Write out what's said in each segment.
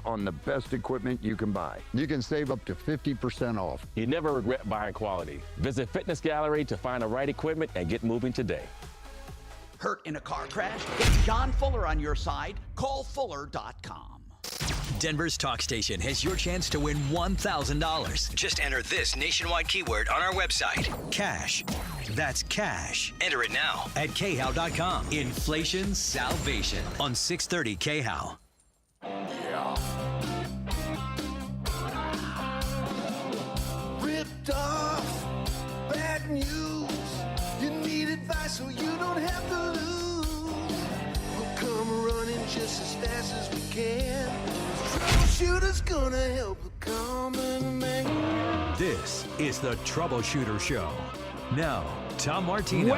on the best equipment you can buy. You can save up to 50% off. You never regret buying quality. Visit Fitness Gallery to find the right equipment and get moving today. Hurt in a car crash? Get John Fuller on your side. Call Fuller.com. Denver's talk station has your chance to win $1,000. Just enter this nationwide keyword on our website, cash. That's cash. Enter it now at khow.com. Inflation salvation on 630 KHOW. Ripped off, bad news. You need advice so you don't have to lose. We'll come running just as fast as we can. Troubleshooter's gonna help the common man. This is the Troubleshooter Show. Now, Tom Martino.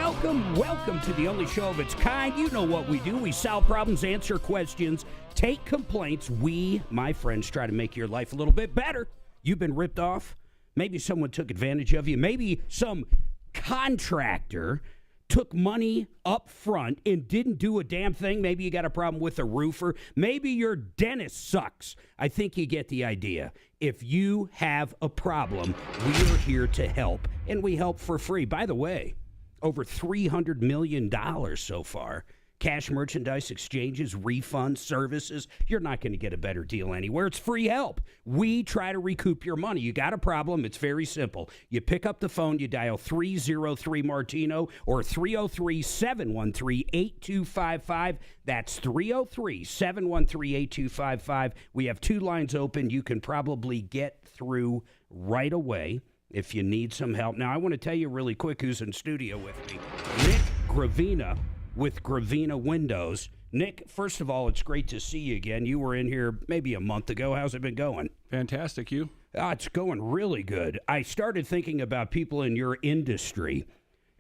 Welcome to the only show of its kind. You know what we do. We solve problems, answer questions, take complaints. We, my friends, try to make your life a little bit better. You've been ripped off. Maybe someone took advantage of you. Maybe some contractor took money up front and didn't do a damn thing. Maybe you got a problem with a roofer. Maybe your dentist sucks. I think you get the idea. If you have a problem, we are here to help, and we help for free. By the way, over $300 million so far. Cash, merchandise, exchanges, refunds, services. You're not going to get a better deal anywhere. It's free help. We try to recoup your money. You got a problem, it's very simple. You pick up the phone, you dial 303-MARTINO or 303-713-8255. That's 303-713-8255. We have two lines open. You can probably get through right away if you need some help. Now, I want to tell you really quick who's in studio with me. Nick Gravina with Gravina Windows. Nick, first of all, it's great to see you again. You were in here maybe a month ago. How's it been going? Fantastic. You? It's going really good. I started thinking about people in your industry,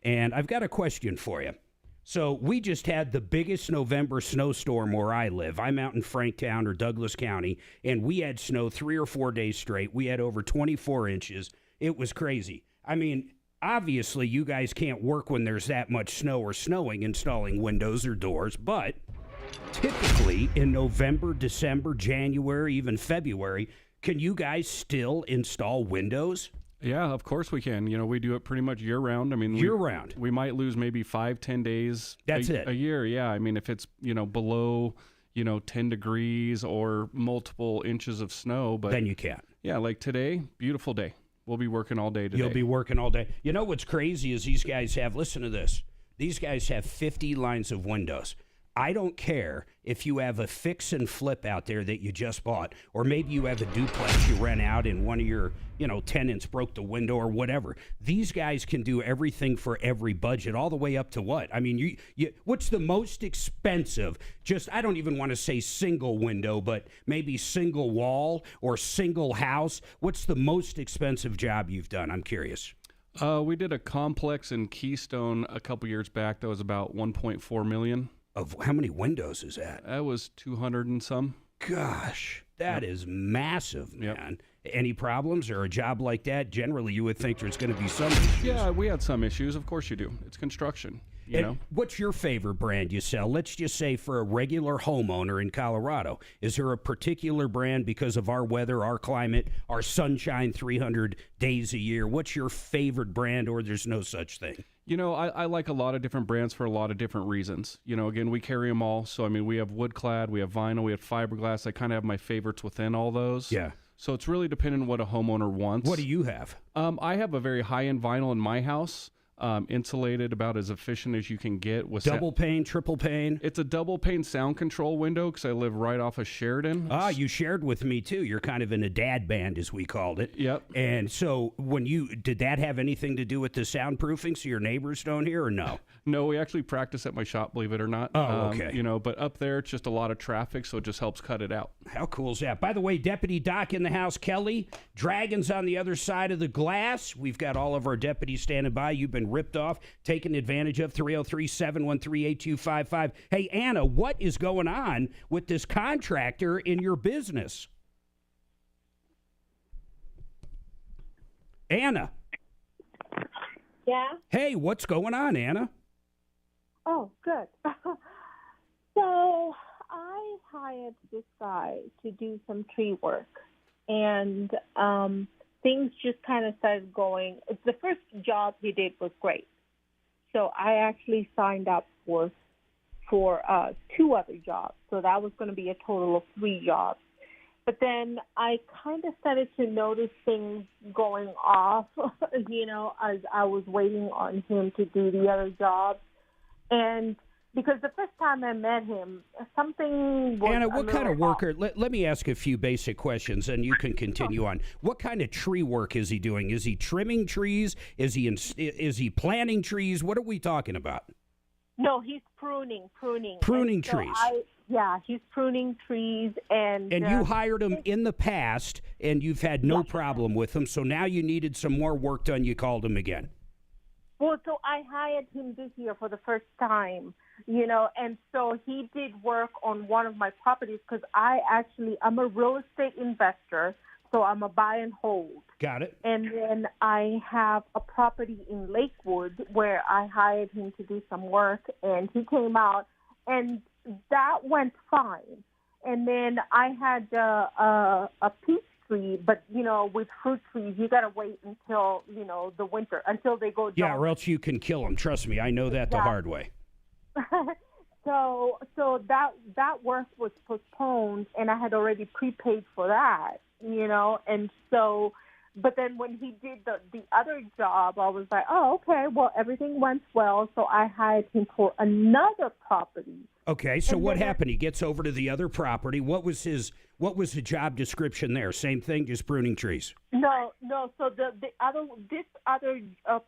and I've got a question for you. So we just had the biggest November snowstorm where I live. I'm out in Franktown or Douglas County, and we had snow 3 or 4 days straight. We had over 24 inches. It was crazy. I mean, obviously, you guys can't work when there's that much snow or snowing, installing windows or doors, but typically in November, December, January, even February, can you guys still install windows? Yeah, of course we can. You know, we do it pretty much year-round. I mean, year-round. We might lose maybe 5-10 days a year. Yeah, I mean, if it's, below, 10 degrees or multiple inches of snow. But then you can't. Yeah, like today, beautiful day. We'll be working all day today. You'll be working all day. You know what's crazy is these guys have, listen to this, these guys have 50 lines of windows. I don't care if you have a fix and flip out there that you just bought, or maybe you have a duplex you rent out and one of your, tenants broke the window or whatever. These guys can do everything for every budget, all the way up to what? I mean, you what's the most expensive? Just, I don't even want to say single window, but maybe single wall or single house. What's the most expensive job you've done? I'm curious. We did a complex in Keystone a couple years back that was about $1.4 million. Of how many windows is that? That was 200 and some. Gosh, that is massive, man. Yep. Any problems or a job like that? Generally, you would think there's going to be some issues. Yeah, we had some issues. Of course you do. It's construction, you know. What's your favorite brand you sell? Let's just say for a regular homeowner in Colorado. Is there a particular brand because of our weather, our climate, our sunshine 300 days a year? What's your favorite brand, or there's no such thing? I like a lot of different brands for a lot of different reasons. Again, we carry them all. So, we have wood clad, we have vinyl, we have fiberglass. I kind of have my favorites within all those. Yeah. So it's really dependent on what a homeowner wants. What do you have? I have a very high-end vinyl in my house. Insulated, about as efficient as you can get. With double pane, triple pane? It's a double pane sound control window because I live right off of Sheridan. You shared with me too. You're kind of in a dad band, as we called it. Yep. And so did that have anything to do with the soundproofing so your neighbors don't hear, or no? No, we actually practice at my shop, believe it or not. Oh, okay. But up there, it's just a lot of traffic, so it just helps cut it out. How cool is that? By the way, Deputy Doc in the house, Kelly. Dragons on the other side of the glass. We've got all of our deputies standing by. You've been ripped off, taken advantage of. 303-713-8255. Hey, Anna, what is going on with this contractor in your business? Anna. Yeah? Hey, what's going on, Anna? Oh, good. So, I hired this guy to do some tree work, and things just kind of started going. The first job he did was great, so I actually signed up for 2 other jobs. So that was going to be a total of 3 jobs. But then I kind of started to notice things going off, as I was waiting on him to do the other jobs. And because the first time I met him, something was Anna, what kind of off. worker? Let me ask a few basic questions, and you can continue on. What kind of tree work is he doing? Is he trimming trees? Is he planting trees? What are we talking about? No, he's pruning. Pruning trees. He's pruning trees. And you hired him in the past, and you've had no problem with him, so now you needed some more work done. You called him again. Well, so I hired him this year for the first time, and so he did work on one of my properties because I'm a real estate investor, so I'm a buy and hold. Got it. And then I have a property in Lakewood where I hired him to do some work, and he came out, and that went fine. And then I had a peach tree, but, with fruit trees, you got to wait until, the winter, until they go down. Yeah, or else you can kill them. Trust me, I know that the hard way. So that work was postponed, and I had already prepaid for that, and so, but then when he did the other job, I was like, oh, okay, well, everything went well, so I hired him for another property. Okay, so what happened? He gets over to the other property. What was the job description there? Same thing, just pruning trees? No. So this other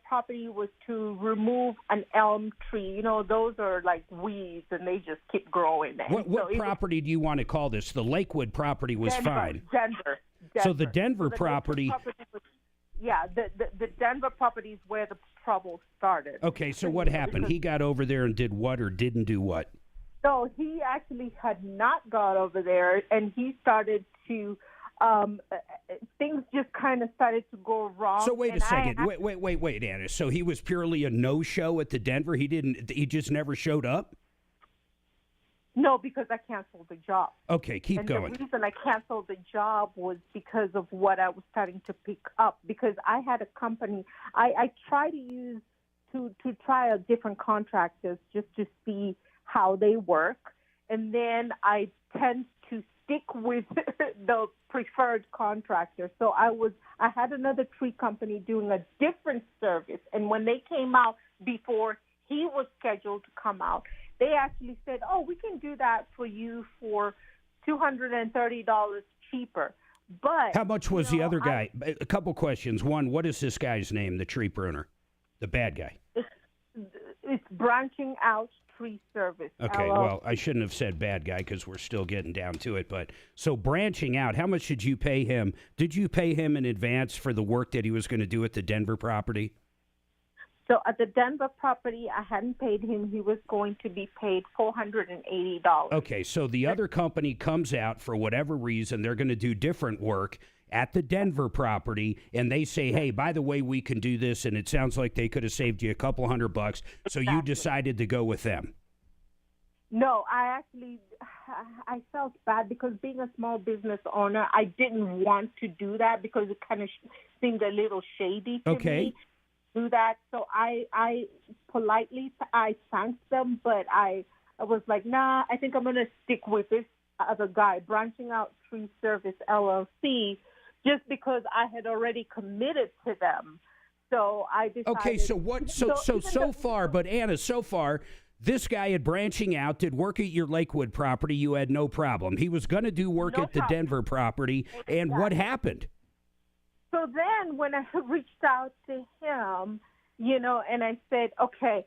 property was to remove an elm tree. Those are like weeds, and they just keep growing. What property do you want to call this? The Lakewood property was fine. Denver. So the Denver property. The Denver property is where the trouble started. Okay, so what happened? He got over there and did what, or didn't do what? So he actually had not got over there, and he started to, things just kind of started to go wrong. So wait a second. Wait, Anna. So he was purely a no-show at the Denver? He just never showed up? No, because I canceled the job. Okay, keep going. The reason I canceled the job was because of what I was starting to pick up, because I had a company. I try to try out different contractors just to see how they work, and then I tend to stick with the preferred contractor. So I had another tree company doing a different service, and when they came out before he was scheduled to come out, they actually said, oh, we can do that for you for $230 cheaper. But how much was the other guy? A couple questions. One, what is this guy's name, the tree pruner, the bad guy? It's Branching Out Tree Service. Okay, well, I shouldn't have said bad guy because we're still getting down to it. But so Branching Out, how much did you pay him? Did you pay him in advance for the work that he was going to do at the Denver property? So at the Denver property, I hadn't paid him. He was going to be paid $480. Okay, so the other company comes out for whatever reason. They're going to do different work at the Denver property, and they say, hey, by the way, we can do this, and it sounds like they could have saved you a couple $100, so you decided to go with them. No, I felt bad because being a small business owner, I didn't want to do that because it kind of seemed a little shady to me. Do that, so I politely thanked them, but I was like, nah, I think I'm going to stick with this other guy, Branching Out Tree Service LLC, just because I had already committed to them. So I decided. Okay, so what? So far, but Anna, so far, this guy at Branching Out did work at your Lakewood property. You had no problem. He was going to do work at the Denver property, and what happened? So then when I reached out to him, and I said, okay,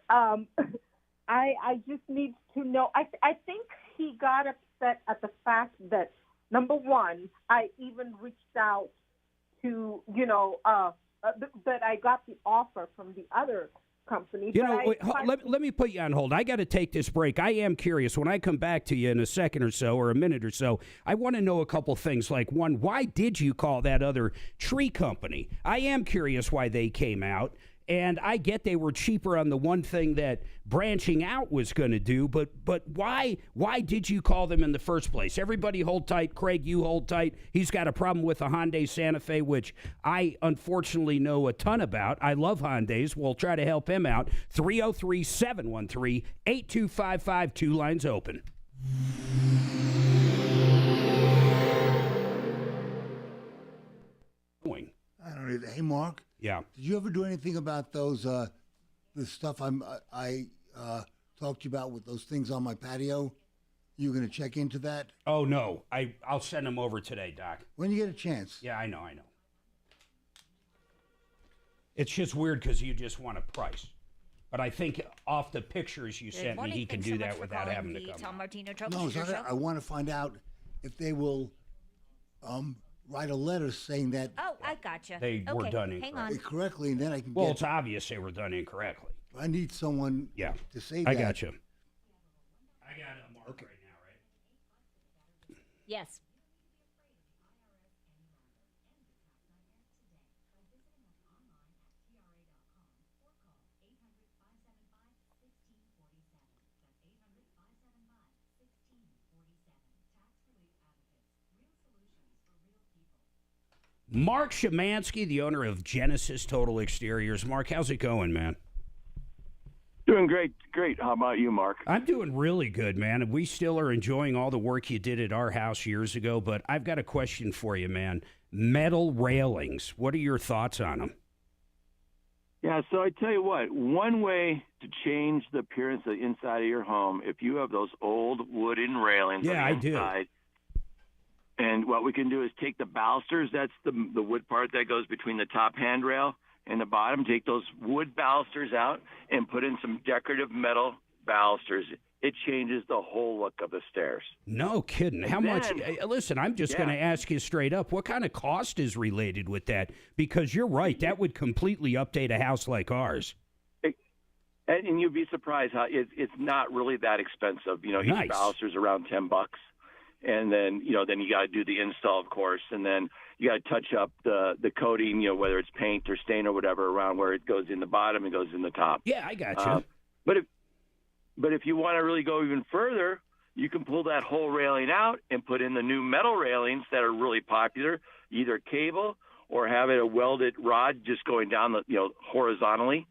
I just need to know. I think he got upset at the fact that, number one, I even reached out to, that I got the offer from the other company. Let me put you on hold. I got to take this break. I am curious. When I come back to you in a second or so, or a minute or so, I want to know a couple things. Like, one, why did you call that other tree company? I am curious why they came out. And I get they were cheaper on the one thing that branching out was going to do, but why did you call them in the first place? Everybody hold tight. Craig, you hold tight. He's got a problem with a Hyundai Santa Fe, which I unfortunately know a ton about. I love Hyundais. We'll try to help him out. 303-713-8255. Two lines open. I don't know. Hey, Mark. Yeah. Did you ever do anything about those the stuff I talked to you about with those things on my patio? You going to check into that? Oh no, I'll send them over today, Doc. When you get a chance. Yeah, I know. It's just weird because you just want a price. But I think off the pictures you sent me, he can do that without having to come. Tom Martino No, Troubleshooter Show. I want to find out if they will write a letter saying that Oh, I gotcha. They were done Hang on. correctly, and then I can Well, get. it's obvious they were done incorrectly. I need someone Yeah. to say I that. got you. I got a mark right now, right? Yes. Mark Szymanski, the owner of Genesis Total Exteriors. Mark, how's it going, man? Doing great. How about you, Mark? I'm doing really good, man. And we still are enjoying all the work you did at our house years ago. But I've got a question for you, man. Metal railings. What are your thoughts on them? Yeah, so I tell you what, one way to change the appearance of the inside of your home, if you have those old wooden railings Yeah, on I the do. inside, and what we can do is take the balusters, that's the wood part that goes between the top handrail and the bottom, take those wood balusters out and put in some decorative metal balusters. It changes the whole look of the stairs. No kidding. How much? Listen, I'm just going to ask you straight up. What kind of cost is related with that? Because you're right. That would completely update a house like ours. And you'd be surprised how it's not really that expensive. You know, Nice. each baluster's around $10. And then, you got to do the install, of course. And then you got to touch up the coating, whether it's paint or stain or whatever, around where it goes in the bottom and goes in the top. Yeah, I got you. But if you want to really go even further, you can pull that whole railing out and put in the new metal railings that are really popular, either cable or have it a welded rod just going down horizontally,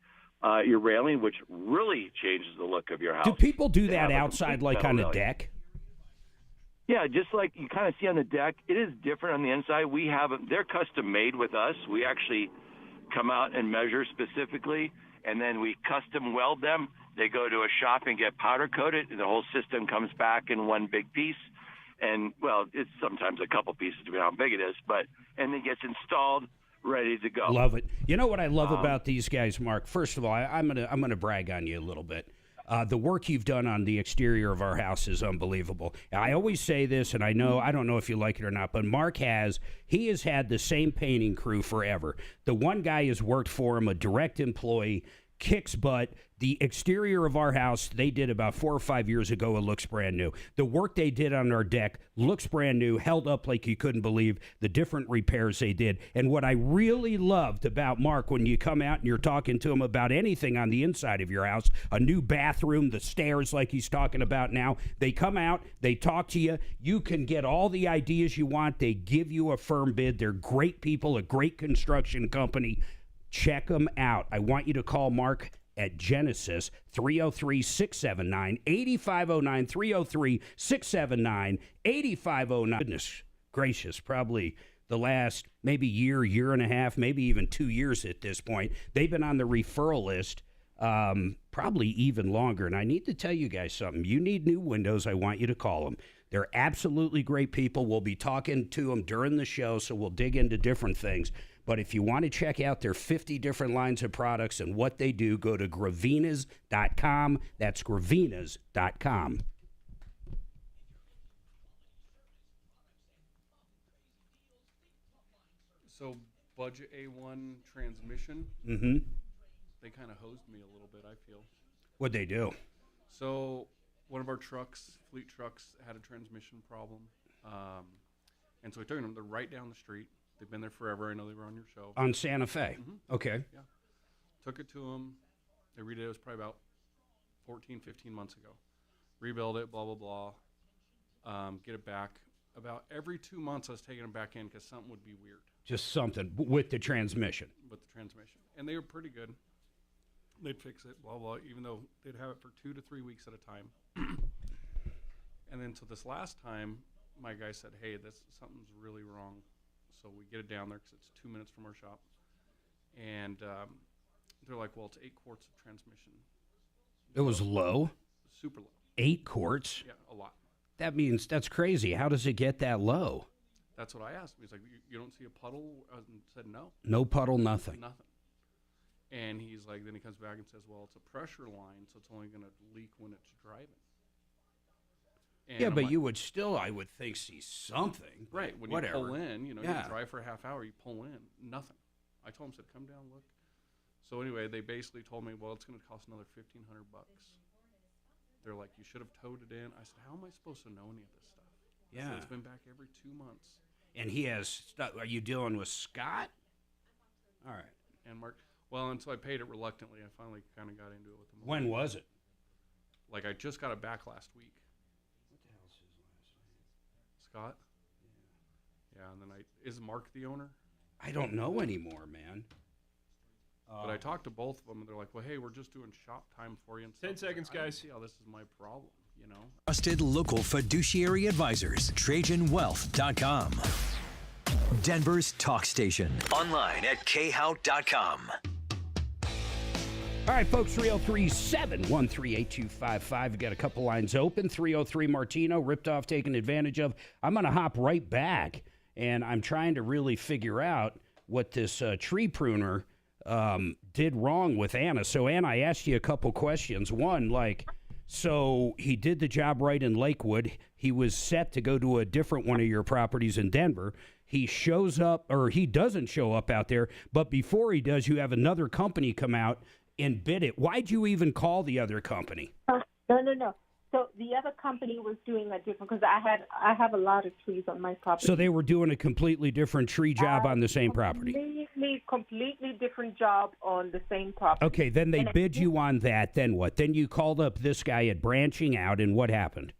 your railing, which really changes the look of your house. Do people do To that have a outside, complete like metal on a railing. deck? Yeah, just like you kind of see on the deck, it is different on the inside. We have them; they're custom made with us. We actually come out and measure specifically, and then we custom weld them. They go to a shop and get powder coated, and the whole system comes back in one big piece. And well, it's sometimes a couple pieces depending on how big it is, and it gets installed, ready to go. Love it. You know what I love about these guys, Mark? First of all, I'm gonna brag on you a little bit. The work you've done on the exterior of our house is unbelievable. I always say this, and I don't know if you like it or not, but Mark has had the same painting crew forever. The one guy has worked for him, a direct employee, kicks butt. The exterior of our house, they did about 4 or 5 years ago. It looks brand new. The work they did on our deck looks brand new, held up like you couldn't believe the different repairs they did. And what I really loved about Mark, when you come out and you're talking to him about anything on the inside of your house, a new bathroom, the stairs like he's talking about now, they come out, they talk to you. You can get all the ideas you want. They give you a firm bid. They're great people, a great construction company. Check them out. I want you to call Mark at Genesis, 303-679-8509, 303-679-8509. Goodness gracious, probably the last maybe year and a half, maybe even 2 years at this point. They've been on the referral list probably even longer. And I need to tell you guys something. You need new windows, I want you to call them. They're absolutely great people. We'll be talking to them during the show, so we'll dig into different things. But if you want to check out their 50 different lines of products and what they do, go to gravinas.com. That's gravinas.com. So, budget A1 transmission, Mm-hmm. they kind of hosed me a little bit, I feel. What'd they do? So, one of our trucks, fleet trucks, had a transmission problem. And so we took them. They're right down the street. They've been there forever. I know they were on your show. On Santa Fe. Mhm. Okay. Yeah. Took it to them. They redid it. It was probably about 14, 15 months ago. Rebuild it, blah, blah, blah. Get it back. About every 2 months, I was taking it back in because something would be weird. Just something with the transmission. With the transmission. And they were pretty good. They'd fix it, blah, blah, even though they'd have it for 2 to 3 weeks at a time. And then so this last time, my guy said, hey, something's really wrong. So we get it down there because it's 2 minutes from our shop. And they're like, well, it's 8 quarts of transmission. It was low? Super low. 8 quarts? Yeah, a lot. That means that's crazy. How does it get that low? That's what I asked him. He's like, you don't see a puddle? I said, no. No puddle, nothing. Nothing. And he's like, then he comes back and says, well, it's a pressure line, so it's only going to leak when it's driving. And yeah, I'm but like, you would still, I would think, see something. Right. When whatever. you pull in, you Yeah. drive for a half hour, you pull in, nothing. I told him, said, come down, look. So anyway, they basically told me, well, it's going to cost another $1,500. They're like, you should have towed it in. I said, how am I supposed to know any of this stuff? I said, Yeah. it's been back every 2 months. And he has stuff. Are you dealing with Scott? All right. And Mark, well, until I paid it reluctantly, I finally kind of got into it with him. When was it? Like, I just got it back last week. What the hell's his last name? Scott? Yeah, and then is Mark the owner? I don't know anymore, man. But I talked to both of them, and they're like, well, hey, we're just doing shop time for you. And 10 seconds, I don't guys. see how this is my problem, you know? Trusted local fiduciary advisors. TrajanWealth.com. Denver's talk station. Online at khout.com. All right, folks, 303-713-8255. We got a couple lines open. 303 Martino, ripped off, taken advantage of. I'm going to hop right back, and I'm trying to really figure out what this tree pruner did wrong with Anna. So, Anna, I asked you a couple questions. One, so he did the job right in Lakewood. He was set to go to a different one of your properties in Denver. He shows up, or he doesn't show up out there, but before he does, you have another company come out and bid it. Why'd you even call the other company? No. So the other company was doing a different, because I have a lot of trees on my property. So they were doing a completely different tree job on the same property. Completely different job on the same property. Okay, then they bid you on that. Then what? Then you called up this guy at Branching Out, and what happened?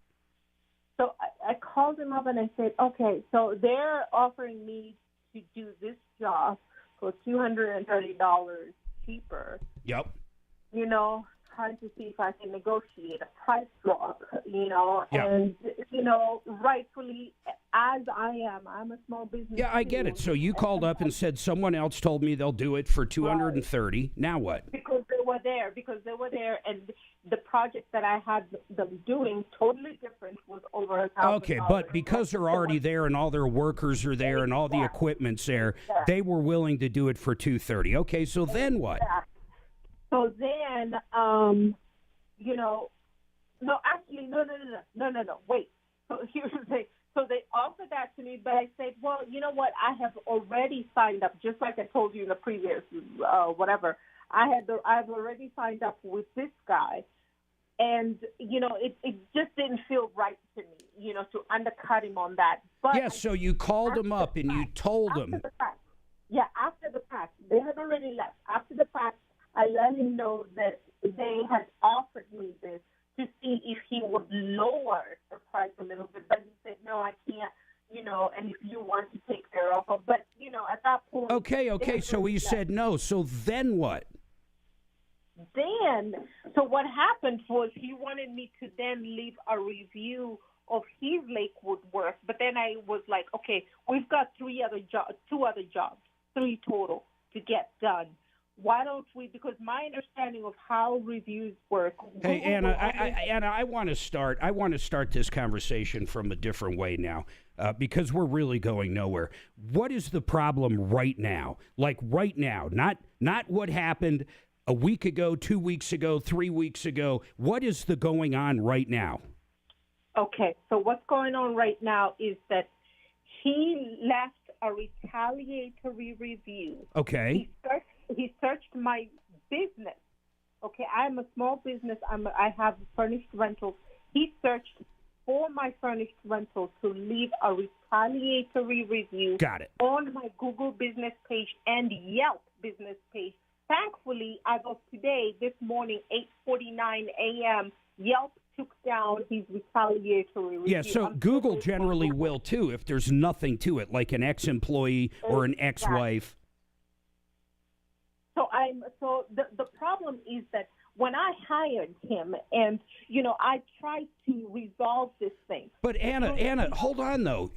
So I called him up and I said, okay, so they're offering me to do this job for $230 cheaper. Yep. Trying to see if I can negotiate a price drop, Yeah. and, rightfully, as I'm a small business. Yeah, I get it. So you called up and said, someone else told me they'll do it for $230. Now what? Because they were there, and the project that I had them doing, totally different, was over $1,000. Okay, but because they're already there and all their workers are there and all the equipment's there, they were willing to do it for $230. Okay, so then what? So then, no, wait. So here's the thing. So they offered that to me, but I said, well, you know what? I have already signed up, just like I told you in the previous whatever. I've already signed up with this guy, and it just didn't feel right to me, to undercut him on that. But yes, so you called him up and you told him. After the fact, they had already left. After the fact, I let him know that they had offered me this to see if he would lower the price a little bit, but he said, no, I can't, and if you want to take their offer. But, at that point. Okay, so he said no. So then what? So what happened was he wanted me to then leave a review of his Lakewood work, but then I was like, okay, we've got two other jobs, 3 total to get done. Why don't we? Because my understanding of how reviews work. Hey, Anna, I want to start. I want to start this conversation from a different way now, because we're really going nowhere. What is the problem right now? Like right now, not what happened a week ago, 2 weeks ago, 3 weeks ago. What is the going on right now? Okay, so what's going on right now is that he left a retaliatory review. Okay. He searched my business. Okay, I'm a small business. I have furnished rentals. He searched for my furnished rentals to leave a retaliatory review. Got it. On my Google business page and Yelp business page thankfully, as of today, this morning, 8:49 a.m., Yelp took down his retaliatory review. Yeah, so Google generally will too if there's nothing to it, like an ex-employee or an ex-wife. So the problem is that when I hired him, and I tried to resolve this thing. But Anna, hold on though.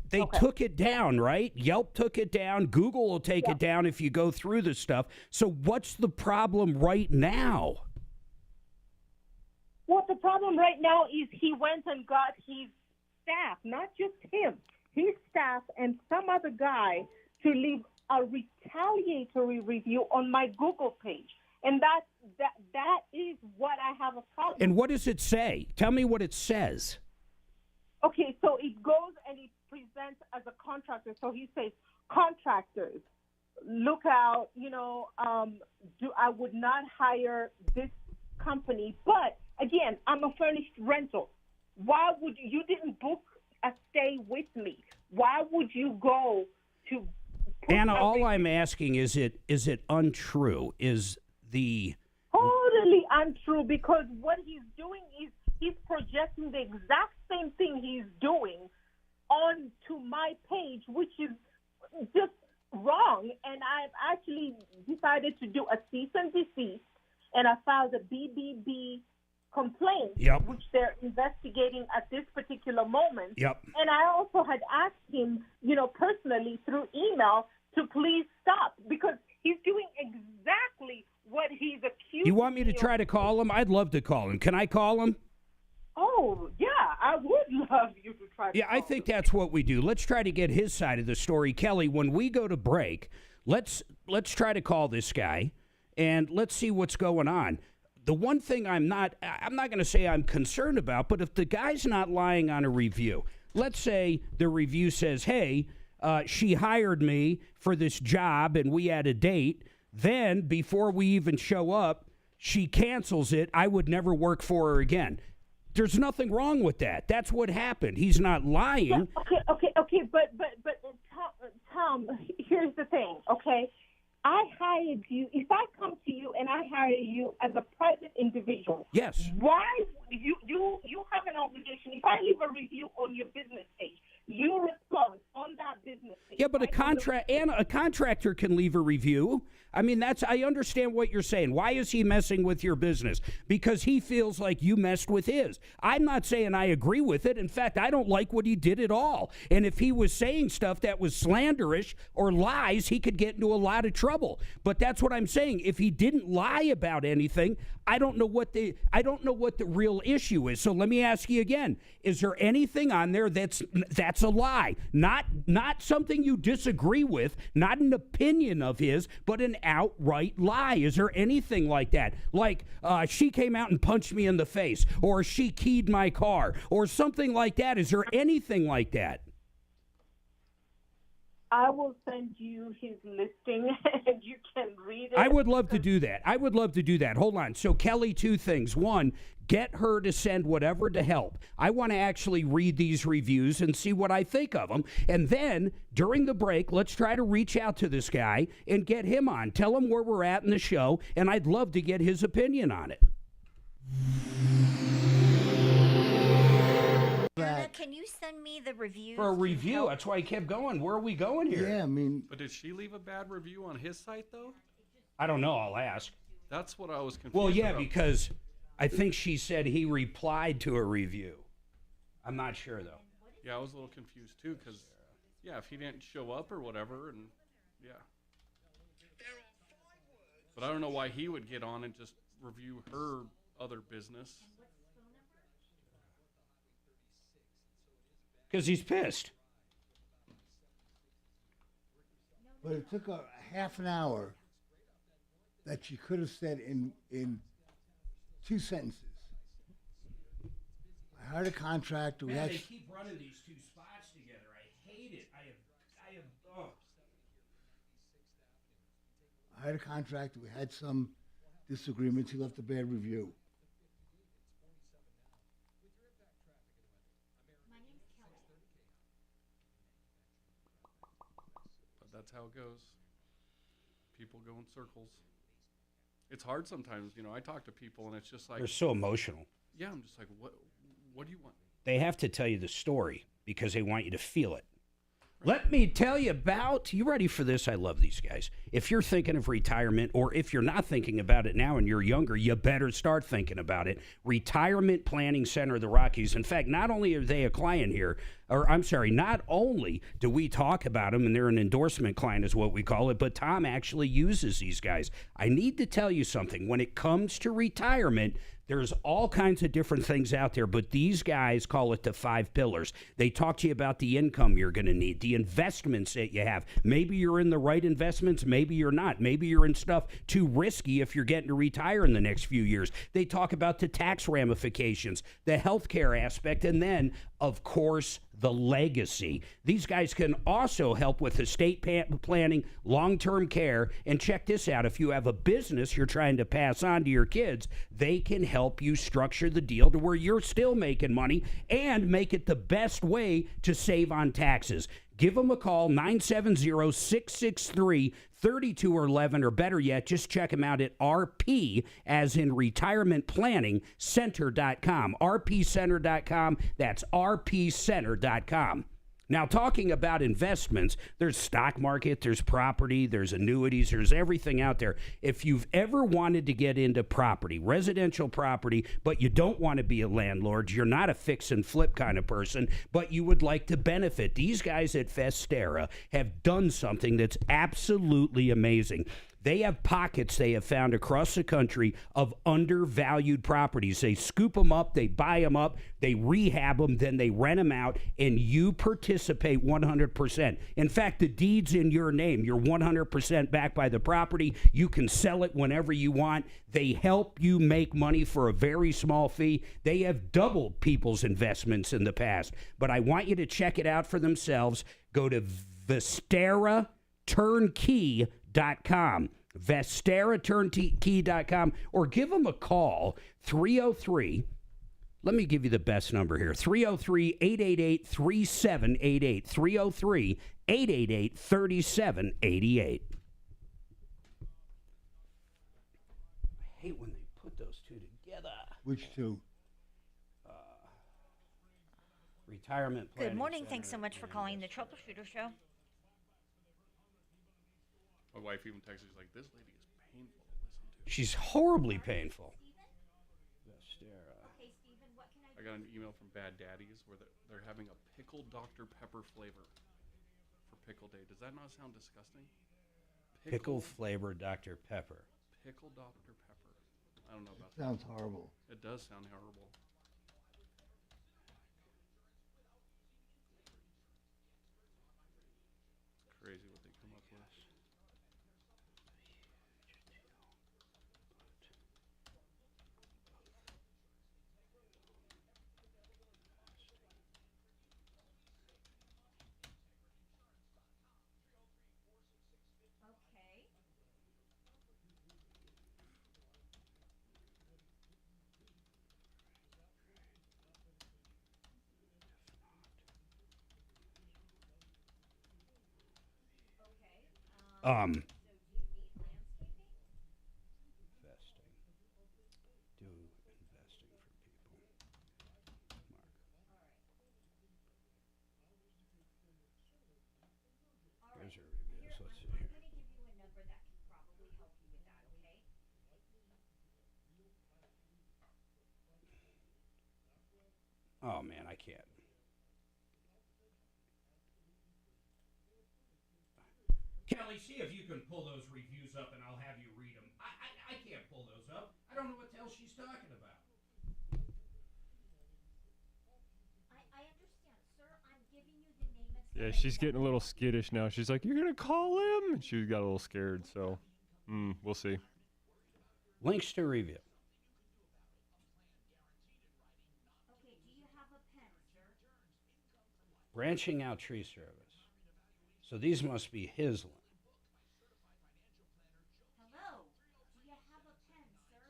They took it down, right? Yelp took it down. Google will take it down if you go through the stuff. So what's the problem right now? Well, the problem right now is he went and got his staff, not just him, his staff and some other guy to leave a retaliatory review on my Google page. And that is what I have a problem with. And what does it say? Tell me what it says. Okay, so it goes and it presents as a contractor. So he says, contractors, look out, I would not hire this company. But again, I'm a furnished rental. Why would you didn't book a stay with me? Why would you go to Anna, all I'm asking is it untrue? Is the totally untrue, because what he's doing is he's projecting the exact same thing he's doing onto my page, which is just wrong. And I've actually decided to do a cease and desist, and I filed a BBB complaint, which they're investigating at this particular moment. And I also had asked him, personally through email to please stop, because he's doing exactly what he's accused. You want me to try to call him? I'd love to call him. Can I call him? Oh, yeah, I would love you to try to Yeah, I think that's what we do. Let's try to get his side of the story. Kelly, when we go to break, let's try to call this guy, and let's see what's going on. The one thing I'm not going to say I'm concerned about, but if the guy's not lying on a review, let's say the review says, hey, she hired me for this job and we had a date. Then, before we even show up, she cancels it. I would never work for her again. There's nothing wrong with that. That's what happened. He's not lying. Yeah, okay. But Tom, here's the thing, okay? I hired you. If I come to you and I hire you as a private individual, yes. Why you have an obligation? If I leave a review on your business page, you respond on that business page. Yeah, but a contractor can leave a review. I mean, I understand what you're saying. Why is he messing with your business? Because he feels like you messed with his. I'm not saying I agree with it. In fact, I don't like what he did at all. And if he was saying stuff that was slanderish or lies, he could get into a lot of trouble. But that's what I'm saying. If he didn't lie about anything, I don't know what the real issue is. So let me ask you again. Is there anything on there that's a lie? Not something you disagree with, not an opinion of his, but an outright lie. Is there anything like that? Like she came out and punched me in the face, or she keyed my car, or something like that. Is there anything like that? I will send you his listing and you can read it. I would love to do that. Hold on. So, Kelly, two things. One, get her to send whatever to help. I want to actually read these reviews and see what I think of them. And then, during the break, let's try to reach out to this guy and get him on. Tell him where we're at in the show, and I'd love to get his opinion on it. Anna, can you send me the reviews? For a review. That's why I kept going. Where are we going here? Yeah, I mean... But did she leave a bad review on his site, though? I don't know. I'll ask. That's what I was confused Well, yeah, about. because I think she said he replied to a review. I'm not sure, though. Yeah, I was a little confused, too, because, if he didn't show up or whatever, and, But I don't know why he would get on and just review her other business. Because he's pissed. But it took a half an hour that she could have said in 2 sentences. I hired a contractor. Man, they keep running these two spots together. I hate it. I hired a contractor. We had some disagreements. He left a bad review. That's how it goes. People go in circles. it's hard sometimes. You know, I talk to people and it's just like They're so emotional. yeah, I'm just like, what do you want? They have to tell you the story because they want you to feel it. Let me tell you about, you ready for this? I love these guys. If you're thinking of retirement, or if you're not thinking about it now and you're younger, you better start thinking about it. Retirement Planning Center of the Rockies. In fact, not only are they a client here, not only do we talk about them, and they're an endorsement client is what we call it, but Tom actually uses these guys. I need to tell you something. When it comes to retirement, there's all kinds of different things out there, but these guys call it the 5 pillars. They talk to you about the income you're going to need, the investments that you have. Maybe you're in the right investments, maybe you're not. Maybe you're in stuff too risky if you're getting to retire in the next few years. They talk about the tax ramifications, the healthcare aspect, and then, of course, the legacy. These guys can also help with estate planning, long-term care, and check this out. If you have a business you're trying to pass on to your kids, they can help you structure the deal to where you're still making money and make it the best way to save on taxes. Give them a call, 970-663-3211, or better yet, just check them out at RP, as in Retirement Planning Center.com. RPCenter.com. That's RPCenter.com. Now, talking about investments, there's stock market, there's property, there's annuities, there's everything out there. If you've ever wanted to get into property, residential property, but you don't want to be a landlord, you're not a fix and flip kind of person, but you would like to benefit, these guys at Vestera have done something that's absolutely amazing. They have pockets they have found across the country of undervalued properties. They scoop them up, they buy them up, they rehab them, then they rent them out, and you participate 100%. In fact, the deed's in your name. You're 100% backed by the property. You can sell it whenever you want. They help you make money for a very small fee. They have doubled people's investments in the past. But I want you to check it out for themselves. Go to VesteraTurnkey.com. VesteraTurnkey.com, or give them a call, 303. Let me give you the best number here, 303-888-3788, 303-888-3788. I hate when they put those two together. Which two? Retirement Planning Good morning. Center. Thanks so much for calling the Troubleshooter Show. My wife even texted, she's like, this lady is painful to listen to. She's horribly painful. I got an email from Bad Daddies where they're having a pickled Dr. Pepper flavor for Pickle Day. Does that not sound disgusting? Pickle flavor Dr. Pepper. Pickled Dr. Pepper. I don't know about that. Sounds horrible. It does sound horrible. It's crazy what they come up with. Investing. Do investing for people. Mark. Here's your reviews. Let's see here. I'm going to give you a number that can probably help you with that, okay? Oh, man, I can't. Kelly, see if you can pull those reviews up and I'll have you read them. I can't pull those up. I don't know what the hell she's talking about. I understand, sir. I'm giving you the name of Yeah, she's getting a little skittish now. She's like, you're going to call him? And she got a little scared, so we'll see. Links to review. Okay, do you have a pen, sir? Branching out tree service. So these must be his line. Hello? Do you have a pen, sir?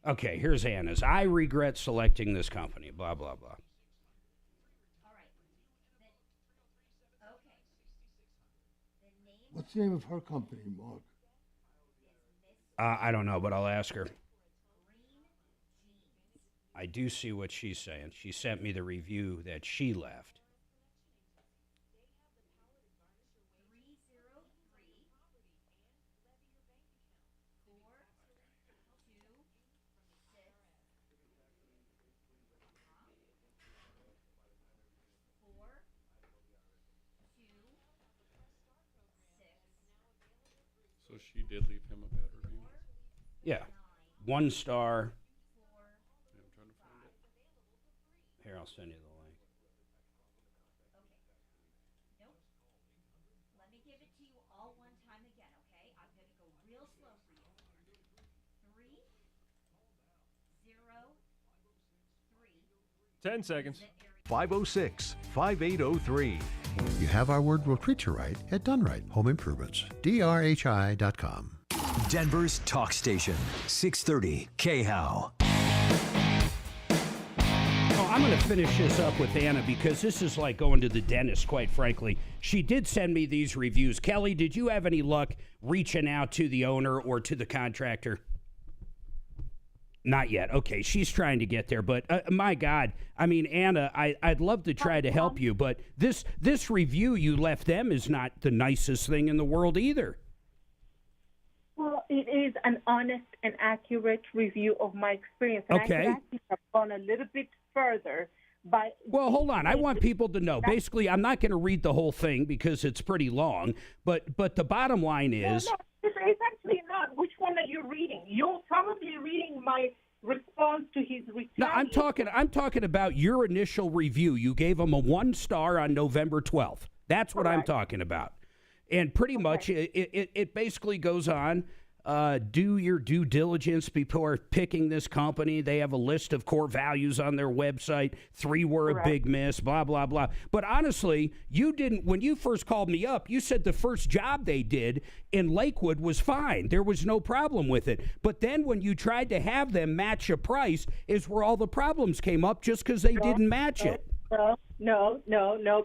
Okay. Okay, here's Anna's. I regret selecting this company, blah, blah, blah. All right. Okay. The name. What's the name of her company, Mark? I don't know, but I'll ask her. I do see what she's saying. She sent me the review that she left. So she did leave him a bad review. Yeah. 1 star. Yeah, I'm trying to find it. Here, I'll send you the link. Nope. Let me give it to you all one time again, okay? I'm going to go real slow for you. 303. 10 seconds. 506-5803. You have our word, we'll treat you right at Done Right Home Improvements. DRHI.com. Denver's talk station, 630 KHOW. Oh, I'm going to finish this up with Anna because this is like going to the dentist, quite frankly. She did send me these reviews. Kelly, did you have any luck reaching out to the owner or to the contractor? Not yet. Okay, she's trying to get there, but my God, I mean, Anna, I'd love to try to help you, but this review you left them is not the nicest thing in the world either. Well, it is an honest and accurate review of my experience. And Okay. I could actually have gone a little bit further. Well, hold on. I want people to know. Basically, I'm not going to read the whole thing because it's pretty long, but the bottom line is... No, it's actually not. Which one are you reading? You're probably reading my response to his retaliation. No, I'm talking about your initial review. You gave him a 1 star on November 12th. That's what I'm talking about. And pretty much it basically goes on, do your due diligence before picking this company. They have a list of core values on their website. 3 were a big miss, blah, blah, blah. But honestly, you didn't, when you first called me up, you said the first job they did in Lakewood was fine. There was no problem with it. But then when you tried to have them match a price is where all the problems came up just because they didn't match it. No,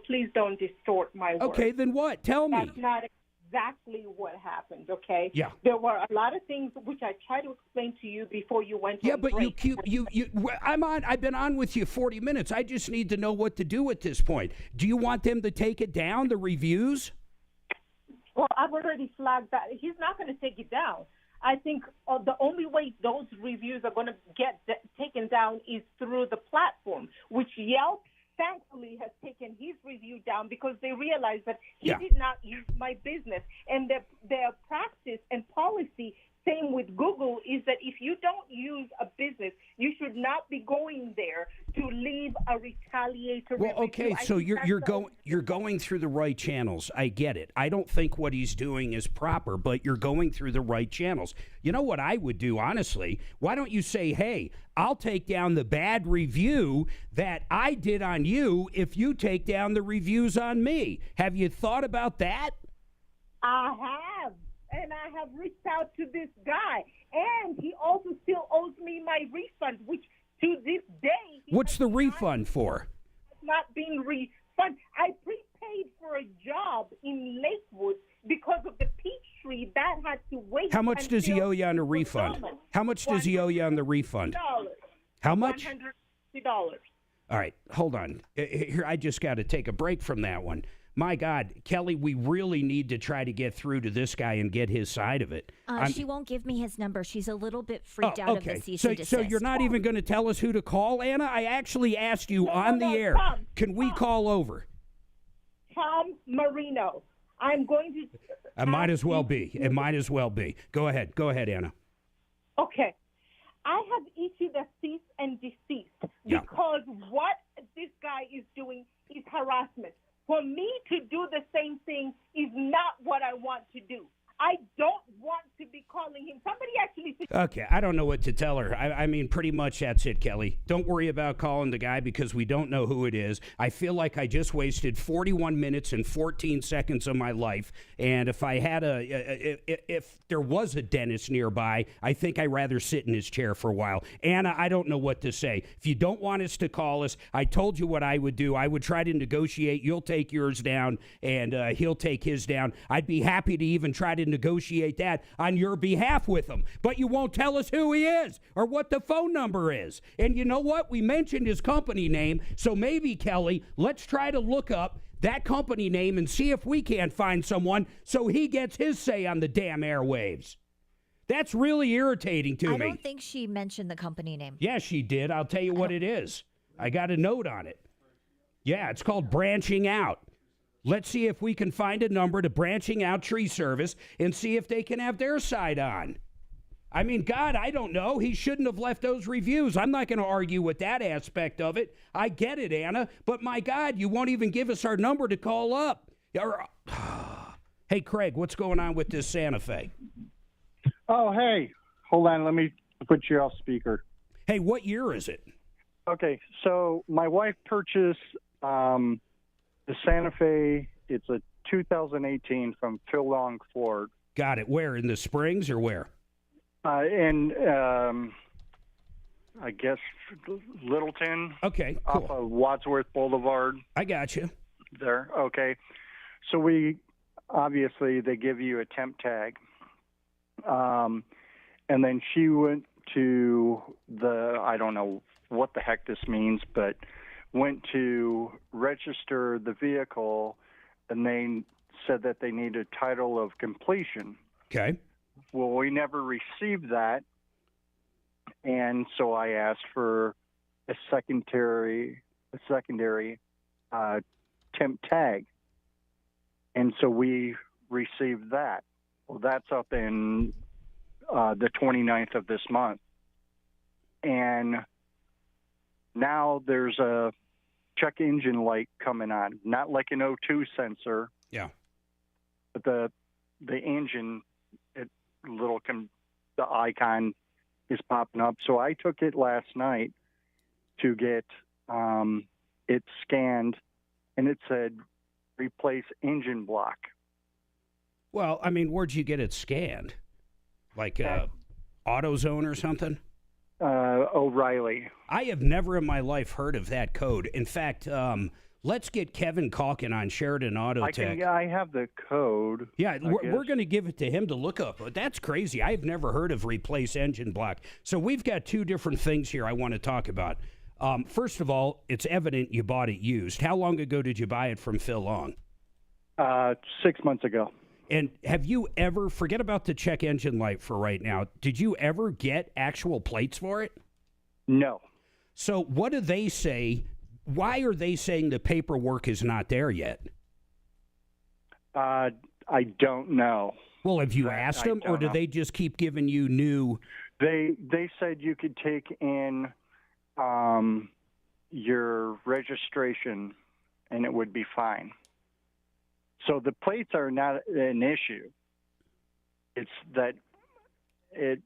please don't distort my words. Okay, then what? Tell me. That's not exactly what happened, okay? Yeah. There were a lot of things which I tried to explain to you before you went on but break. I've been on with you 40 minutes. I just need to know what to do at this point. Do you want them to take it down, the reviews? Well, I've already flagged that. He's not going to take it down. I think the only way those reviews are going to get taken down is through the platform, which Yelp thankfully has taken his review down because they realized that he did not use my business. And their practice and policy, same with Google, is that if you don't use a business, you should not be going there to leave a retaliatory Well, okay, review. so you're going through the right channels. I get it. I don't think what he's doing is proper, but you're going through the right channels. You know what I would do, honestly? Why don't you say, hey, I'll take down the bad review that I did on you if you take down the reviews on me. Have you thought about that? I have. And I have reached out to this guy. And he also still owes me my refund, which to this day... What's the refund for? It's not been refunded. I prepaid for a job in Lakewood because of the peach tree. That had to wait. How much does he owe you on the refund? How much does he owe you on the refund? How much? $160. All right, hold on. Here, I just got to take a break from that one. My God, Kelly, we really need to try to get through to this guy and get his side of it. She won't give me his number. She's a little bit freaked out of the cease and desist. So you're not even going to tell us who to call, Anna? I actually asked you on the air. Can we call over? Tom Martino. I'm going to... It might as well be. It might as well be. Go ahead. Go ahead, Anna. Okay. I have issued a cease and desist because what this guy is doing is harassment. For me to do the same thing is not what I want to do. I don't want to be calling him. Somebody actually said... Okay, I don't know what to tell her. I mean, pretty much that's it, Kelly. Don't worry about calling the guy because we don't know who it is. I feel like I just wasted 41 minutes and 14 seconds of my life. And if I had if there was a dentist nearby, I think I'd rather sit in his chair for a while. Anna, I don't know what to say. If you don't want us to call us, I told you what I would do. I would try to negotiate. You'll take yours down, and he'll take his down. I'd be happy to even try to negotiate that on your behalf with him. But you won't tell us who he is or what the phone number is. And you know what? We mentioned his company name, so maybe, Kelly, let's try to look up that company name and see if we can't find someone so he gets his say on the damn airwaves. That's really irritating to me. I don't think she mentioned the company name. Yeah, she did. I'll tell you what it is. I got a note on it. Yeah, it's called Branching Out. Let's see if we can find a number to Branching Out Tree Service and see if they can have their side on. I mean, God, I don't know. He shouldn't have left those reviews. I'm not going to argue with that aspect of it. I get it, Anna. But my God, you won't even give us our number to call up. Hey, Craig, what's going on with this Santa Fe? Oh, hey. Hold on. Let me put you off speaker. Hey, what year is it? Okay, so my wife purchased the Santa Fe. It's a 2018 from Phil Long Ford. Got it. Where? In the Springs or where? In, I guess, Littleton. Okay, cool. Off of Wadsworth Boulevard. I got you. There, okay. So obviously, they give you a temp tag. And then she went to I don't know what the heck this means, but went to register the vehicle, and they said that they needed title of completion. Okay. Well, we never received that, and so I asked for a secondary temp tag, and so we received that. Well, that's up in the 29th of this month, and now there's a check engine light coming on, not like an O2 sensor. Yeah. But the engine, the icon is popping up. So I took it last night to get it scanned, and it said replace engine block. Well, I mean, where'd you get it scanned? Like AutoZone or something? O'Reilly. I have never in my life heard of that code. In fact, let's get Kevin Calkin on Sheridan Auto Tech. I have the code. Yeah, we're going to give it to him to look up. But that's crazy. I've never heard of replace engine block. So we've got two different things here I want to talk about. First of all, it's evident you bought it used. How long ago did you buy it from Phil Long? 6 months ago. And have you ever, forget about the check engine light for right now, did you ever get actual plates for it? No. So what do they say? Why are they saying the paperwork is not there yet? I don't know. Well, have you asked them, or do they just keep giving you new? They said you could take in your registration, and it would be fine. So the plates are not an issue. It's that the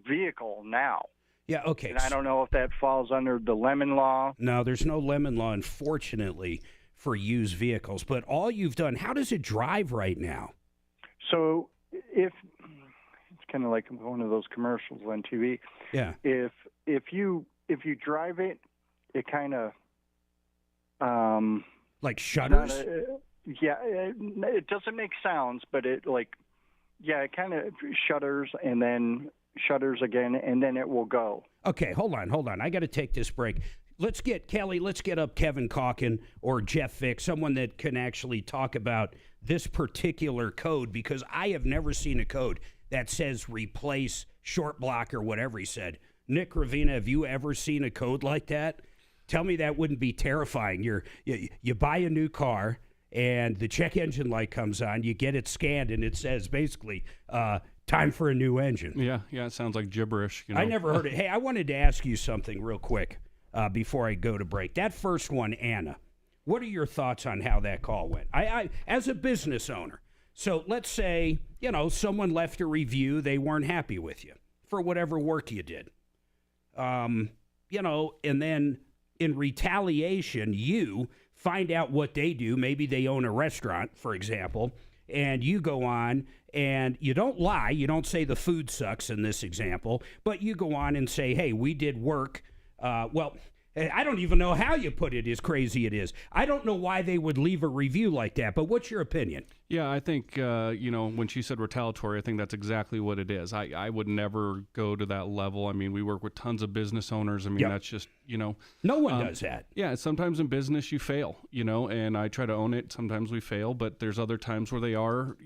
vehicle now. Yeah, okay. And I don't know if that falls under the Lemon Law. No, there's no Lemon Law, unfortunately, for used vehicles. But all you've done, how does it drive right now? So it's kind of like one of those commercials on TV. Yeah. If you drive it, it kind of like shudders. It doesn't make sounds, but it kind of shudders and then shutters again, and then it will go. Okay, hold on. I got to take this break. Let's get up Kevin Calkin or Jeff Vick, someone that can actually talk about this particular code, because I have never seen a code that says replace short block or whatever he said. Nick Gravina, have you ever seen a code like that? Tell me that wouldn't be terrifying. You buy a new car, and the check engine light comes on, you get it scanned, and it says basically, time for a new engine. Yeah, it sounds like gibberish. I never heard it. Hey, I wanted to ask you something real quick before I go to break. That first one, Anna, what are your thoughts on how that call went? I as a business owner, so let's say, someone left a review, they weren't happy with you. for whatever work you did. And then in retaliation, you find out what they do. Maybe they own a restaurant, for example, and you go on and you don't lie. You don't say the food sucks in this example, but you go on and say, hey, we did work. I don't even know how you put it, as crazy it is. I don't know why they would leave a review like that, but what's your opinion? Yeah, I think, when she said retaliatory, I think that's exactly what it is. I would never go to that level. I mean, we work with tons of business owners. I mean, that's just, No one does that. Yeah, sometimes in business you fail, and I try to own it. Sometimes we fail, but there's other times where they are,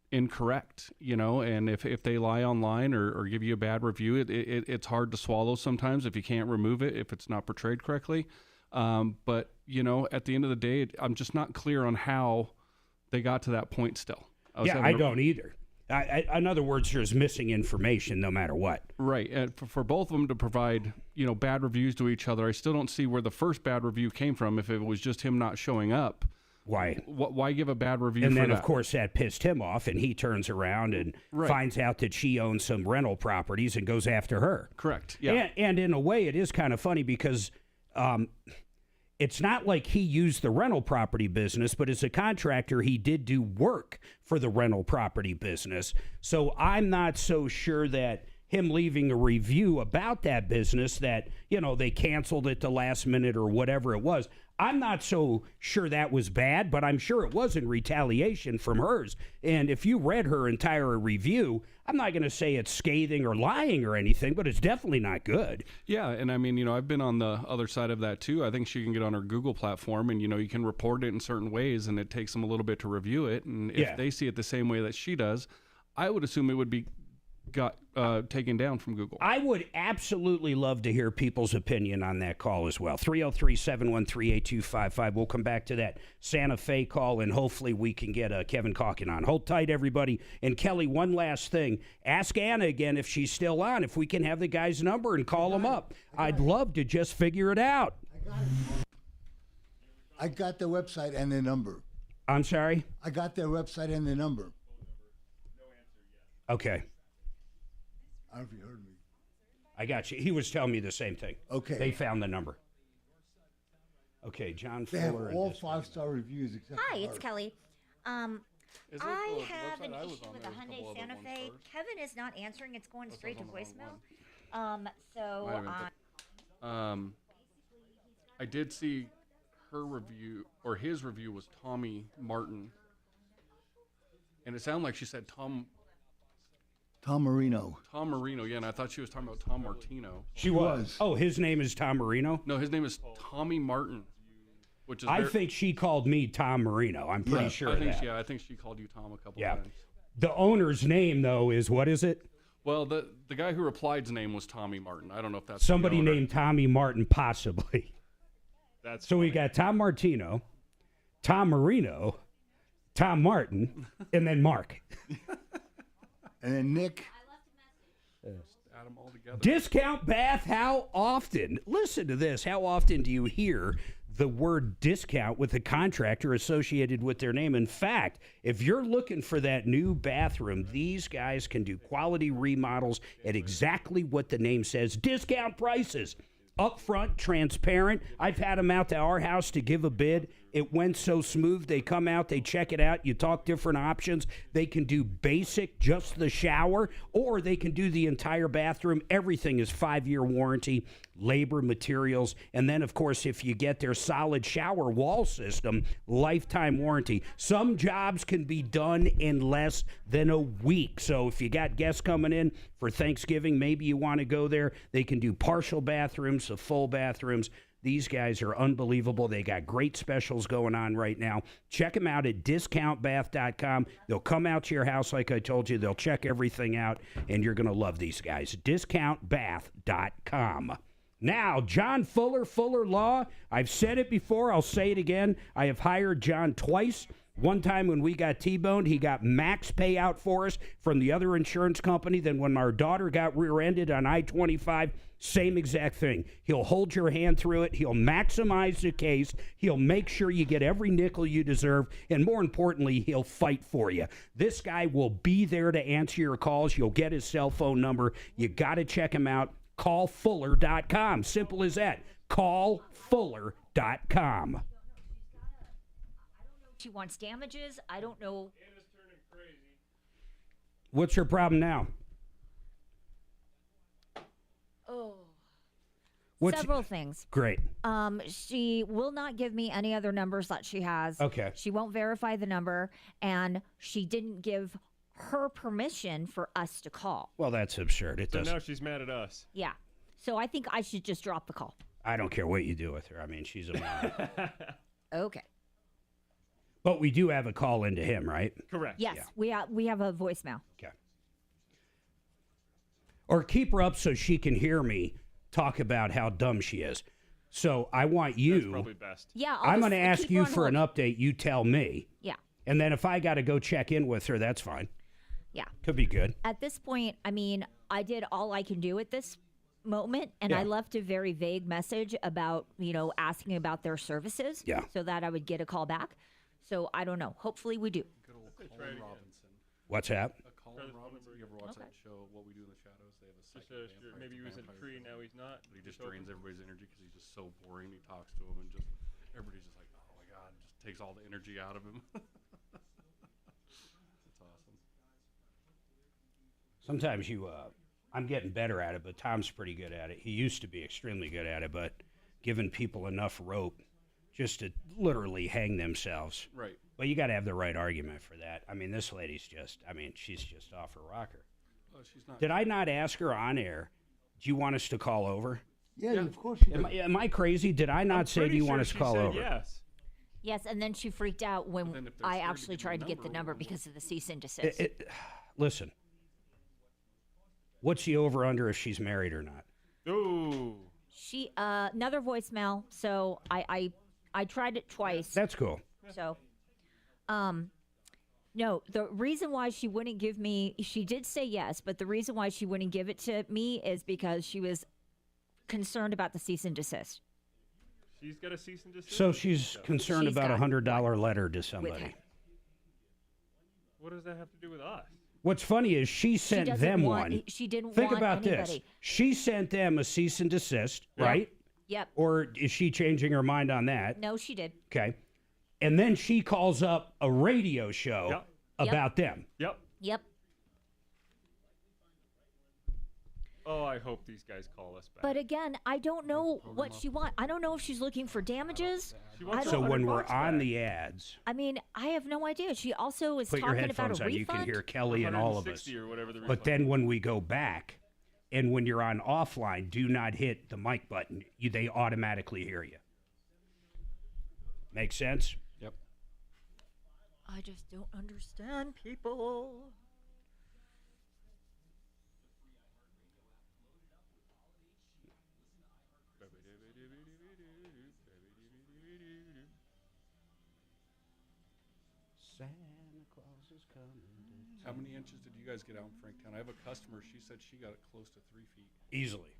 incorrect, and if they lie online or give you a bad review, it's hard to swallow sometimes if you can't remove it, if it's not portrayed correctly. But at the end of the day, I'm just not clear on how they got to that point still. I don't either. In other words, there's missing information no matter what. Right. And for both of them to provide, bad reviews to each other, I still don't see where the first bad review came from. If it was just him not showing up, why give a bad review and for then, that? of course, that pissed him off, and he turns around and finds out that she owns some rental properties and goes after her. Correct, yeah. And in a way, it is kind of funny because it's not like he used the rental property business, but as a contractor, he did do work for the rental property business. So I'm not so sure that him leaving a review about that business that, they canceled it the last minute or whatever it was. I'm not so sure that was bad, but I'm sure it was in retaliation from hers. And if you read her entire review, I'm not going to say it's scathing or lying or anything, but it's definitely not good. Yeah, and I mean, I've been on the other side of that too. I think she can get on her Google platform and, you can report it in certain ways, and it takes them a little bit to review it. And if they see it the same way that she does, I would assume it would be taken down from Google. I would absolutely love to hear people's opinion on that call as well. 303-713-8255. We'll come back to that Santa Fe call, and hopefully we can get Kevin Calkin on. Hold tight, everybody. And Kelly, one last thing. Ask Anna again if she's still on, if we can have the guy's number and call him up. I'd love to just figure it out. I got their website and their number. I'm sorry? I got their website and their number. Okay. I don't know if you heard me. I got you. He was telling me the same thing. Okay. They found the number. Okay, John They Fuller. have all 5-star reviews except Hi, for it's her. Kelly. I the have an website I was issue on, with there the was a couple Hyundai other Santa ones Fe. first. Kevin is not answering. It's going straight to on the wrong voicemail. I did see her review, or his review was Tommy Martin. And it sounded like she said Tom Marino. Tom Marino, yeah, and I thought she was talking about Tom Martino. She was. Oh, his name is Tom Marino? No, his name is Tommy Martin, which is. I think she called me Tom Marino. I'm pretty sure of that. Yeah, I think she called you Tom a couple times. The owner's name, though, is what is it? Well, the guy who replied's name was Tommy Martin. I don't know if that's somebody the owner. named Tommy Martin, possibly. That's so we got Tom Martino, Tom Marino, Tom Martin, and then Mark. And then Nick. Add them all together. Discount Bath, how often? Listen to this. How often do you hear the word discount with a contractor associated with their name? In fact, if you're looking for that new bathroom, these guys can do quality remodels at exactly what the name says. Discount prices. Upfront, transparent. I've had them out to our house to give a bid. It went so smooth. They come out, they check it out. You talk different options. They can do basic, just the shower, or they can do the entire bathroom. Everything is 5-year warranty, labor, materials, and then, of course, if you get their solid shower wall system, lifetime warranty. Some jobs can be done in less than a week. So if you got guests coming in for Thanksgiving, maybe you want to go there. They can do partial bathrooms, full bathrooms. These guys are unbelievable. They got great specials going on right now. Check them out at discountbath.com. They'll come out to your house, like I told you. They'll check everything out, and you're going to love these guys. Discountbath.com. Now, John Fuller, Fuller Law. I've said it before. I'll say it again. I have hired John twice. One time when we got T-boned, he got max payout for us from the other insurance company. Then when our daughter got rear-ended on I-25, same exact thing. He'll hold your hand through it. He'll maximize the case. He'll make sure you get every nickel you deserve. And more importantly, he'll fight for you. This guy will be there to answer your calls. You'll get his cell phone number. You got to check him out. CallFuller.com. Simple as that. CallFuller.com. She wants damages. I don't know. What's her problem now? Oh. What's Several things. Great. She will not give me any other numbers that she has. Okay. She won't verify the number, and she didn't give her permission for us to call. Well, that's absurd. It So doesn't. now she's mad at us. Yeah. So I think I should just drop the call. I don't care what you do with her. I mean, she's a mom. Okay. But we do have a call into him, right? Correct. Yes, Yeah. we have a voicemail. Okay. Or keep her up so she can hear me talk about how dumb she is. So I want you. That's probably best. Yeah, I'm going to just ask keep you her on for an hold. update. You tell me. Yeah. And then if I got to go check in with her, that's fine. Yeah. Could be good. At this point, I mean, I did all I can do at this moment, and Yeah. I left a very vague message about, asking about their services. Yeah. So that I would get a call back. So I don't know. Hopefully we do. Good old Colin Robinson. What's that? Colin Robinson. You ever watch that show, What We Do in the Shadows? They have a psychic vampire. Maybe he was in a tree, now he's not. But he just drains everybody's energy because he's just so boring. He talks to them and just everybody's just like, oh my god, just takes all the energy out of him. That's awesome. Sometimes I'm getting better at it, but Tom's pretty good at it. He used to be extremely good at it, but giving people enough rope just to literally hang themselves. Right. Well, you got to have the right argument for that. I mean, this lady's she's just off her rocker. Oh, she's not. Did I not ask her on air, do you want us to call over? Yeah, of course you do. Am I crazy? Did I not say, do you want us to call over? Yes. Yes, and then she freaked out when then if they're I scared to actually give tried the to get the number, number because of the cease and desist. Listen, what's the over-under if she's married or not? Ooh. She another voicemail. So I tried it twice. That's cool. So, no, the reason why she wouldn't give me, she did say yes, but the reason why she wouldn't give it to me is because she was concerned about the cease and desist. She's got a cease and desist. So she's concerned She's about a got $100 letter to With somebody. him. What does that have to do with us? What's funny is she sent doesn't them want- one. she didn't Think want about this. anybody. She sent them a cease and desist, Yeah. right? Yep. Or is she changing her mind on that? No, she did. Okay. And then she calls up a radio show Yep. about them. Yep. Yep. Oh, I hope these guys call us back. But again, I don't know what she wants. I don't know if she's looking for damages. She wants I So don't- when we're $100 on back. the ads, I mean, I have no idea. She also is put your talking headphones about a on. You refund. can hear Kelly and all of us. 160 or whatever the But refund then when we go back, and when you're on offline, do not hit the mic button. They automatically hear you. Make sense? Yep. I just don't understand people. Santa Claus is coming. How many inches did you guys get out in Franktown? I have a customer. She said she got it close to 3 feet. Easily.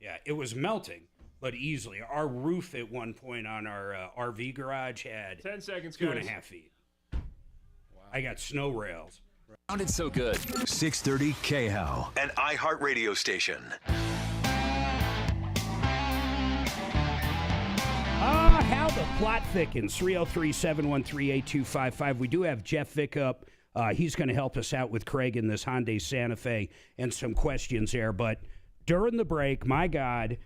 Yeah, it was melting, but easily. Our roof at one point on our RV garage had 10 seconds, 2.5 guys. feet. I got snow rails. Sounded so good. 630 KHOW, an iHeartRadio station. How the plot thickens. 303-713-8255. We do have Jeff Vick up. He's going to help us out with Craig in this Hyundai Santa Fe and some questions there. But during the break, my God,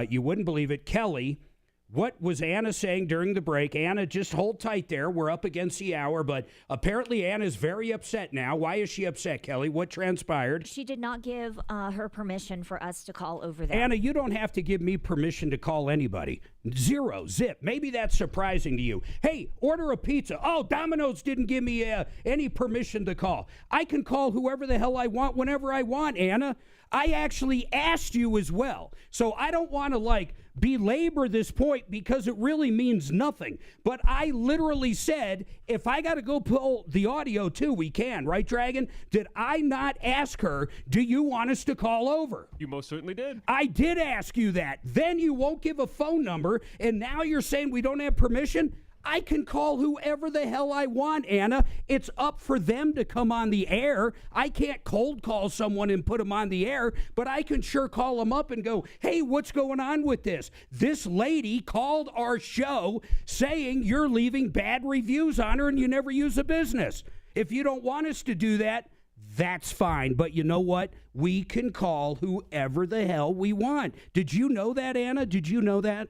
you wouldn't believe it. Kelly, what was Anna saying during the break? Anna, just hold tight there. We're up against the hour, but apparently Anna's very upset now. Why is she upset, Kelly? What transpired? She did not give her permission for us to call over there. Anna, you don't have to give me permission to call anybody. Zero, zip. Maybe that's surprising to you. Hey, order a pizza. Oh, Domino's didn't give me any permission to call. I can call whoever the hell I want whenever I want, Anna. I actually asked you as well. So I don't want to belabor this point because it really means nothing. But I literally said, if I got to go pull the audio too, we can, right, Dragon? Did I not ask her, do you want us to call over? You most certainly did. I did ask you that. Then you won't give a phone number, and now you're saying we don't have permission? I can call whoever the hell I want, Anna. It's up for them to come on the air. I can't cold call someone and put them on the air, but I can sure call them up and go, hey, what's going on with this? This lady called our show saying you're leaving bad reviews on her and you never use a business. If you don't want us to do that, that's fine. But you know what? We can call whoever the hell we want. Did you know that, Anna? Did you know that?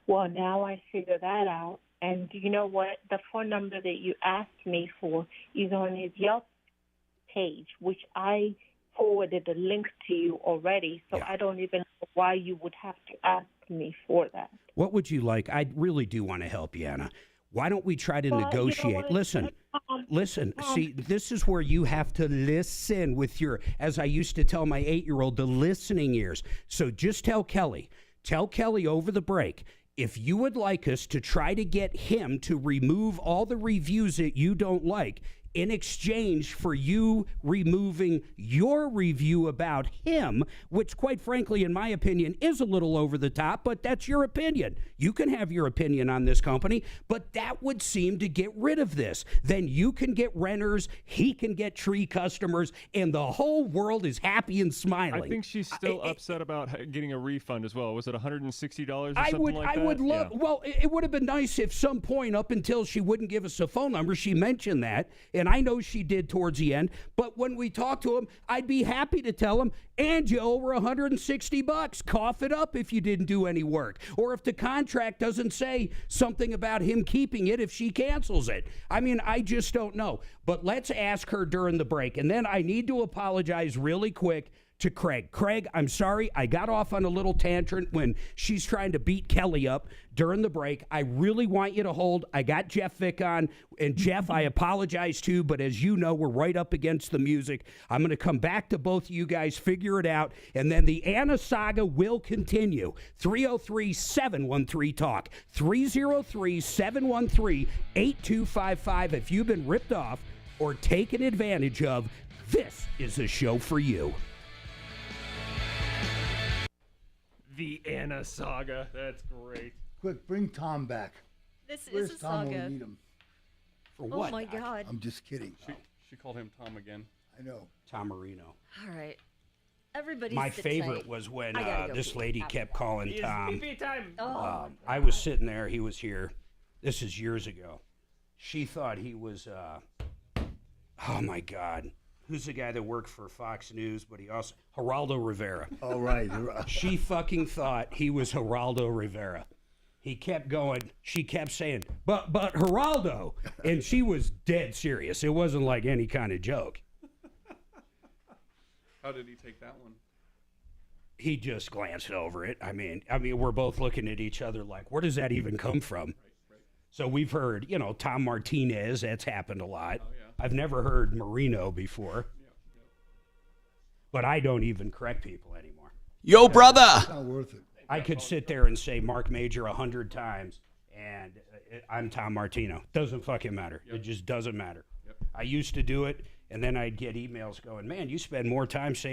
Well, now I figure that out. And you know what? The phone number that you asked me for is on his Yelp page, which I forwarded the link to you already. So I don't even know why you would have to ask me for that. What would you like? I really do want to help you, Anna. Why don't we try to negotiate? You know Listen. See, this is where you have to listen with your, as I used to tell my 8-year-old, the listening ears. So just tell Kelly over the break, if you would like us to try to get him to remove all the reviews that you don't like in exchange for you removing your review about him, which quite frankly, in my opinion, is a little over the top, but that's your opinion. You can have your opinion on this company, but that would seem to get rid of this. Then you can get renters, he can get tree customers, and the whole world is happy and smiling. I think she's still upset about getting a refund as well. Was it $160 or something like that? I would love, well, it would have been nice if some point up until she wouldn't give us a phone number, she mentioned that, and I know she did towards the end, but when we talked to him, I'd be happy to tell him, and you owe her $160. Cough it up if you didn't do any work. Or if the contract doesn't say something about him keeping it if she cancels it. I mean, I just don't know. But let's ask her during the break. And then I need to apologize really quick to Craig. Craig, I'm sorry. I got off on a little tangent when she's trying to beat Kelly up during the break. I really want you to hold. I got Jeff Vick on. And Jeff, I apologize too, but as you know, we're right up against the music. I'm going to come back to both of you guys, figure it out, and then the Anna saga will continue. 303-713-TALK. 303-713-8255. If you've been ripped off or taken advantage of, this is a show for you. The Anna saga. That's great. Quick, bring Tom back. This Where's is a Tom when saga. we need him? For what? Oh my God. I'm just kidding. She called him Tom again. I know. Tom Martino. All right. Everybody My sit favorite tight. was when I gotta go this pee. lady kept calling Tom. Time. I was sitting there. He was here. This is years ago. She thought he was, oh my God. Who's the guy that worked for Fox News, but he also, Geraldo Rivera. Oh, right. She fucking thought he was Geraldo Rivera. He kept going. She kept saying, but Geraldo. And she was dead serious. It wasn't like any kind of joke. How did he take that one? He just glanced over it. I mean, we're both looking at each other like, where does that even come from? Right. So we've heard, Tom Martinez. That's happened a lot. Oh, yeah. I've never heard Marino before. Yeah. But I don't even correct people anymore. Yo, brother! It's not worth it. I could sit there and say Marc Mager 100 times, and I'm Tom Martino. Doesn't fucking matter. It just doesn't matter. I used to do it, and then I'd get emails going, man, you spend more time saying